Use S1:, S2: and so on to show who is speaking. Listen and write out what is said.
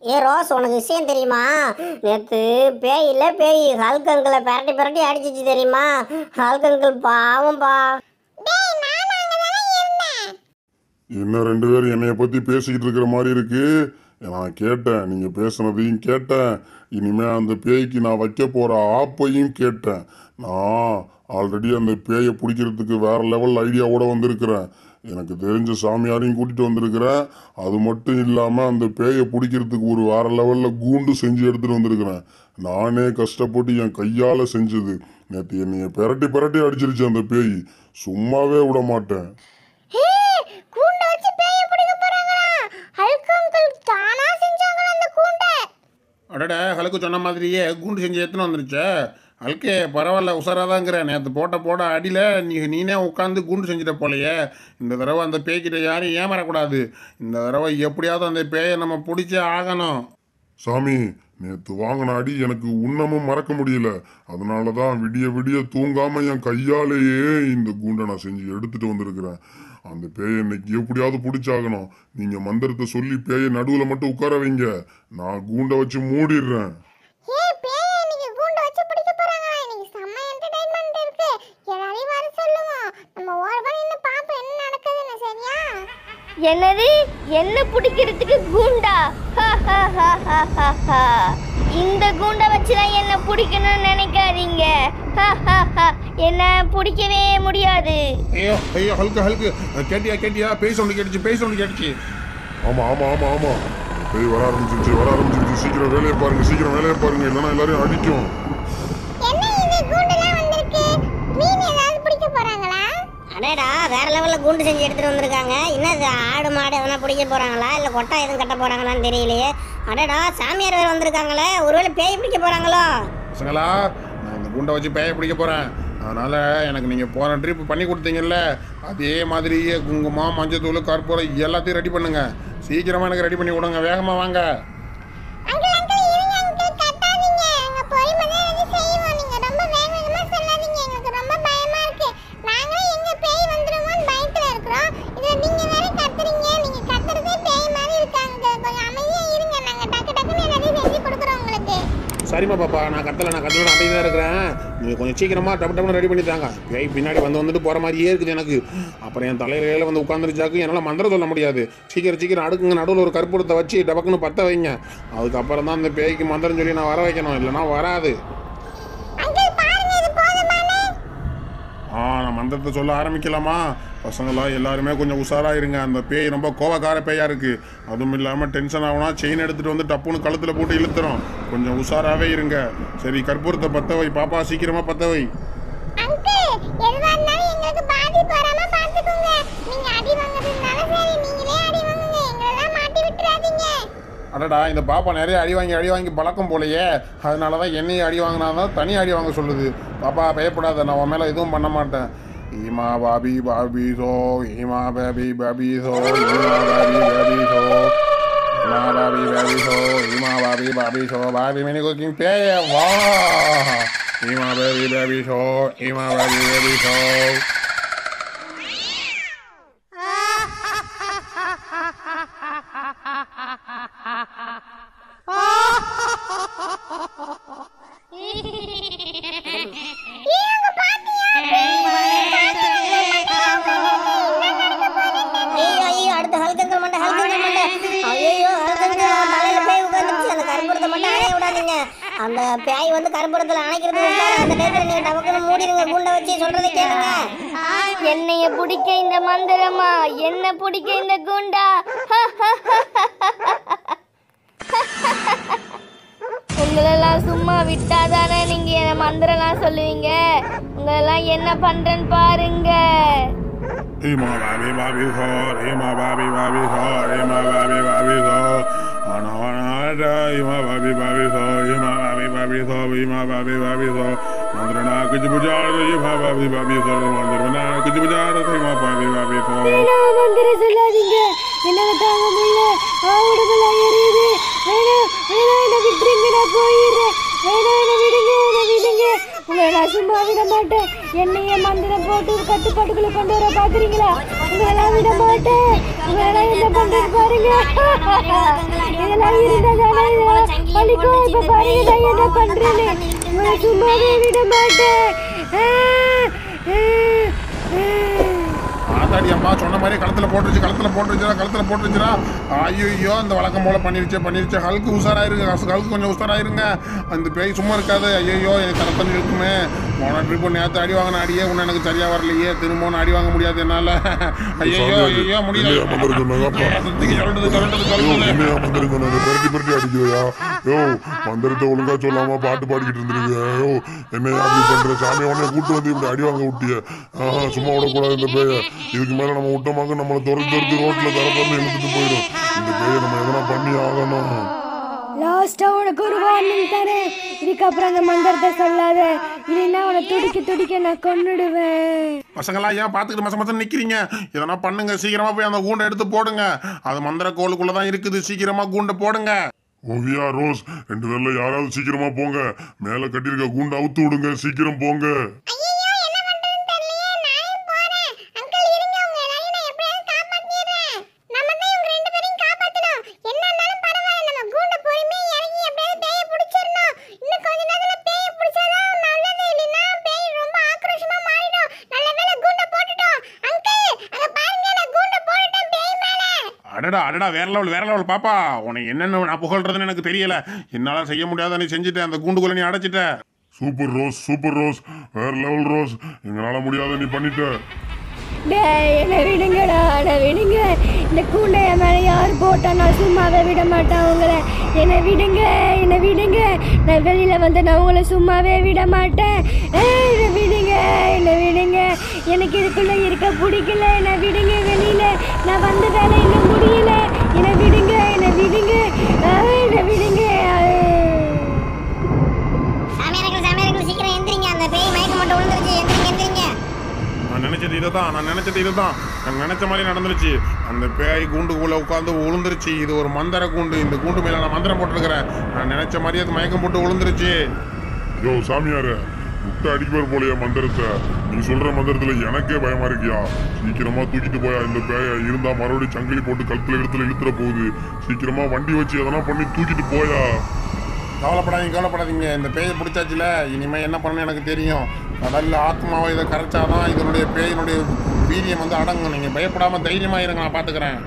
S1: ஏ rose, உனக்கு விஷயம் தெரியுமா? நேற்று பேய் இல்லை பேய் ஹல்க் அங்கிளை பரட்டி பரட்டி அடிச்சிச்சு தெரியுமா? ஹல்க் அங்கிள் பாவம்பா.
S2: என்ன ரெண்டு பேரும் என்னைய பற்றி பேசிக்கிட்டு இருக்கிற மாதிரி இருக்கு. நான் கேட்டேன், நீங்கள் பேசுனதையும் கேட்டேன். இனிமே அந்த பேய்க்கு நான் வைக்க போகிற ஆப்பையும் கேட்டேன். நான் ஆல்ரெடி அந்த பேயை பிடிக்கிறதுக்கு வேற லெவல் ஐடியாவோட வந்திருக்கிறேன். எனக்கு தெரிஞ்ச சாமியாரையும் கூட்டிகிட்டு வந்திருக்கிறேன். அது மட்டும் இல்லாமல் அந்த பேயை பிடிக்கிறதுக்கு ஒரு வேற லெவலில் கூண்டு செஞ்சு எடுத்துகிட்டு வந்திருக்கிறேன். நானே கஷ்டப்பட்டு என் கையால் செஞ்சது. நேற்று என்னைய பிரட்டி பிரட்டி அடிச்சிருச்சு அந்த பேய். சும்மாவே விட மாட்டேன்.
S3: அடடா, ஹலுக்கு சொன்ன மாதிரியே கூண்டு செஞ்சு எடுத்துன்னு வந்துருச்சே. ஹல்கே பரவாயில்ல, உஷாராதாங்கிறேன். நேற்று போட்ட அடியில் நீனே உட்காந்து கூண்டு செஞ்சுட்ட போலையே. இந்த தடவை அந்த பேய்கிட்ட யாரும் ஏமாறக்கூடாது. இந்த தடவை எப்படியாவது அந்த பேயை நம்ம பிடிச்சே ஆகணும்.
S2: சாமி, நேற்று வாங்கின அடி எனக்கு இன்னமும் மறக்க முடியல. அதனால தான் விடிய விடிய தூங்காம என் கையாலேயே இந்த கூண்டை நான் செஞ்சு எடுத்துட்டு வந்திருக்கிறேன். அந்த பேயை இன்னைக்கு எப்படியாவது பிடிச்சாகணும். நீங்க மந்திரத்தை சொல்லி பேயை நடுவில் மட்டும் உட்கார வைங்க. நான் கூண்டை வச்சு மூடிடுறேன்.
S4: என்னது? என்ன பிடிக்கிறதுக்கு கூண்டா? இந்த கூண்டை வச்சுதான் என்ன பிடிக்கணும்னு நினைக்காதீங்க. என்ன பிடிக்கவே முடியாது.
S3: ஐயோ ஐயோ, ஹல்கு கேட்டியா? பேய் சவுண்டு கேட்டுச்சு.
S2: ஆமா ஆமா ஆமா ஆமா, பேய் வர ஆரம்பிச்சிருச்சு. சீக்கிரம் வேலையை பாருங்க, இல்லைன்னா எல்லாரையும் அடிக்கும்.
S1: அடேடா, வேற லெவலில் கூண்டு செஞ்சு எடுத்துகிட்டு வந்திருக்காங்க. இன்னும் ஆடு மாடு எதனா பிடிக்க போகிறாங்களா இல்லை கொட்டா எதுவும் கட்ட போகிறாங்களான்னு தெரியலையே. அடேடா, சாமியார் வேறு வந்திருக்காங்களே. ஒருவேளை பேய் பிடிக்க போகிறாங்களோ?
S3: பசங்களா, நான் இந்த கூண்டை வச்சு பேயை பிடிக்க போகிறேன். அதனால் எனக்கு நீங்கள் போன ட்ரிப் பண்ணி கொடுத்தீங்கல்ல, அதே மாதிரியே குங்குமம், மஞ்சத்தூள், கற்பூரம் எல்லாத்தையும் ரெடி பண்ணுங்க. சீக்கிரமாக எனக்கு ரெடி பண்ணி விடுங்க. வேகமாக வாங்க. சரிம்மா பாப்பா, நான் கத்தலை அப்படியே தான் இருக்கிறேன். நீங்கள் கொஞ்சம் சீக்கிரமாக டப்பு ரெடி பண்ணி தாங்க. பேய் பின்னாடி வந்துட்டு போகிற மாதிரியே இருக்குது எனக்கு. அப்புறம் என் தலையில வந்து உட்காந்துருச்சாக்கு என்னால் மந்திரம் சொல்ல முடியாது. சீக்கிரம் அடுக்குங்க. நடுவில் ஒரு கற்பூரத்தை வச்சு டபக்குன்னு பற்ற வைங்க. அதுக்கப்புறம் தான் அந்த பேய்க்கு மந்திரம் சொல்லி நான் வர வைக்கணும், இல்லைன்னா வராது. நான் மந்திரத்தை சொல்ல ஆரம்பிக்கலாமா? பசங்களா எல்லாருமே கொஞ்சம் உஷாராக இருங்க. அந்த பேய் ரொம்ப கோவக்கார பேயாக இருக்குது. அதுவும் இல்லாமல் டென்ஷன் ஆகுனா செயின் எடுத்துகிட்டு வந்து டப்புன்னு கழுத்தில் போட்டு இழுத்துறோம். கொஞ்சம் உஷாராகவே இருங்க. சரி, கற்பூரத்தை பற்ற வை பாப்பா, சீக்கிரமாக பற்ற வை. அடடா, இந்த பாப்பா நிறைய அடி வாங்கி பழக்கம் போலையே. அதனால தான் என்னையும் அடி வாங்கினாதான் தனி அடி வாங்க சொல்லுது. பாப்பா பயப்படாத, நான் உன் மேலே எதுவும் பண்ண மாட்டேன். ஈமா பாபி சோ, ஈமா பாபி சோ, ஈமா பாபி சோ, பாபி மினி குக்கிங் பேய வா. ஈமா பாபி சோ, ஈமா பாபி சோ.
S1: அந்த பேய் வந்து கற்பூரத்தில் அணைக்கிறது. அந்த டயத்தில் நீங்கள் டபக்குன்னு மூடிடுங்க. கூண்டை வச்சு சொல்றதை கேளுங்க.
S4: என்னைய பிடிக்க இந்த மந்திரமா? என்ன பிடிக்க இந்த கூண்டா? உங்களெல்லாம் சும்மா விட்டாதானே நீங்க என்ன மந்திரம்லாம் சொல்லுவீங்க. உங்களெல்லாம் என்ன பண்றேன்னு பாருங்க.
S2: ஈமா பாபி சோ, ஈமா பாபி சோ, ஈமா பாபி சோ. ஈமா பாபி சோ, ஈமா பாபி சோ, ஈமா பாபி சோ. மந்திரனா குச்சி புஜாரு, ஈமா பாபி சோ. மந்திரனா குச்சி புஜாரு, ஈமா பாபி சோ.
S4: மந்திரம் சொல்லாதீங்க, என்னால தாங்க முடியல. உடம்பெல்லாம் எரியுது. வேணாம், என்ன விட்டுருங்க, நான் போயிடுறேன். என்ன விடுங்க. உங்களை நான் சும்மா விட மாட்டேன். என்னைய மந்திரம் போட்டு ஒரு கட்டுப்பாட்டுக்குள்ள கொண்டு வர பாக்குறீங்களா? உங்களெல்லாம் விட மாட்டேன். உங்களெல்லாம் என்ன பண்றது பாருங்க. இதெல்லாம் இருந்தா வலிக்கும். இப்ப பாருங்க நான் என்ன பண்றேன்னு. உங்களை சும்மாவே விட மாட்டேன்.
S3: ஆத்தாடி அம்மா சொன்ன மாதிரி களத்தில் போட்டுருச்சுடா. ஐயோ இந்த வழக்கம் போல பண்ணிருச்சு. ஹல்க்கு ஹல்க்கு கொஞ்சம் உஷாராயிருங்க. அந்த பேய் சும்மா இருக்காது. ஐயோ எனக்கு தரத்தண்ணி இருக்குமே. போன ட்ரிப்பு நேற்று அடி வாங்கின அடியே ஒன்றும் எனக்கு சரியா வரலையே. திரும்ப அடி வாங்க முடியாது என்னால. ஐயோ முடியல.
S2: மந்திரத்தை ஒழுங்கா சொல்லாம பாட்டு பாடிக்கிட்டு இருந்திருக்க. என்ன அப்படி பண்ற சாமி? உடனே கூட்டு வந்து இப்படி அடி வாங்க விட்டிய. சும்மா விடக்கூடாது இந்த பேய. இதுக்கு மேல நம்ம விட்டோமாக்க நம்மளை துரத்து ரோட்ல தரப்பந்து இழுத்துட்டு போயிடும். இந்த பேய நம்ம எதனா பண்ணி ஆகணும்.
S4: லாஸ்டா உனக்கு ஒரு வார்னிங் தரேன். இதுக்கப்புறம் அந்த மந்திரத்தை சொல்லாத, இல்லைன்னா உன்னை துடிக்க நான் கொன்னுடுவேன்.
S3: பசங்களா ஏன் பார்த்துக்கிட்டு மசம் நிக்கிறீங்க? எதனா பண்ணுங்க. சீக்கிரமா போய் அந்த கூண்டை எடுத்து போடுங்க. அது மந்திர கோளுக்குள்ளதான் இருக்குது. சீக்கிரமா கூண்டை போடுங்க.
S2: ஓவியா ரோஸ் 2 பேர்ல யாராவது சீக்கிரமா போங்க. மேல கட்டியிருக்க கூண்டை அவுத்து விடுங்க. சீக்கிரம் போங்க.
S3: அடடா வேற லெவல் பாப்பா. உனக்கு என்னென்ன நான் புகழ்றதுன்னு எனக்கு தெரியல. என்னால செய்ய முடியாத நீ செஞ்சுட்ட. அந்த கூண்டுக்குள்ள நீ அடைச்சிட்ட.
S2: சூப்பர் ரோஸ் வேற லெவல் ரோஸ். எங்களால முடியாத நீ பண்ணிட்ட.
S4: என்ன விடுங்கடா, விடுங்க. இந்த கூண்டைய மேல யார் போட்டா நான் சும்மாவே விட மாட்டேன் உங்களை. என்னை விடுங்க. நான் வெளியில வந்து நான் உங்களை சும்மாவே விட மாட்டேன். என்னை விடுங்க. எனக்கு இதுக்குள்ள இருக்க பிடிக்கல. என்னை விடுங்க வெளியில. நான் வந்த வேலை இன்னும் முடியல. என்னை விடுங்க.
S1: சாமியார்கள் சீக்கிரம் எந்திரிங்க. அந்த பேய் மயக்கம் மட்டும் விழுந்துருச்சு. எந்திரிங்க.
S3: நான் நினைச்சது இதுதான். நான் நினைச்ச மாதிரி நடந்துருச்சு. அந்த பேய் கூண்டுக்குள்ள உட்காந்து விழுந்துருச்சு. இது ஒரு மந்திர கூண்டு. இந்த கூண்டு மேல நான் மந்திரம் போட்டுருக்கிறேன். நான் நினைச்ச மாதிரி அது மயக்கம் போட்டு விழுந்துருச்சு.
S2: யோ சாமியார முட்டை அடிப்பார் போலையா மந்திரத்தை? நீ சொல்ற மந்திரத்துல எனக்கே பயமா இருக்கியா? சீக்கிரமா தூக்கிட்டு போயா. இந்த பேய இருந்தா மறுபடியும் சங்கிலி போட்டு கழுத்துல இழுத்துற போகுது. சீக்கிரமா வண்டி வச்சு எதனா பண்ணி தூக்கிட்டு போயா.
S3: கவலைப்படாதீங்க. இந்த பேயை பிடிச்சாச்சுல. இனிமே என்ன பண்ணணும் எனக்கு தெரியும். கடல்ல ஆத்மாவை இதை கரைச்சாதான் இதனுடைய பேயினுடைய வீரியம் வந்து அடங்கும். நீங்க பயப்படாம தைரியமா இருங்க. நான் பாத்துக்கிறேன்.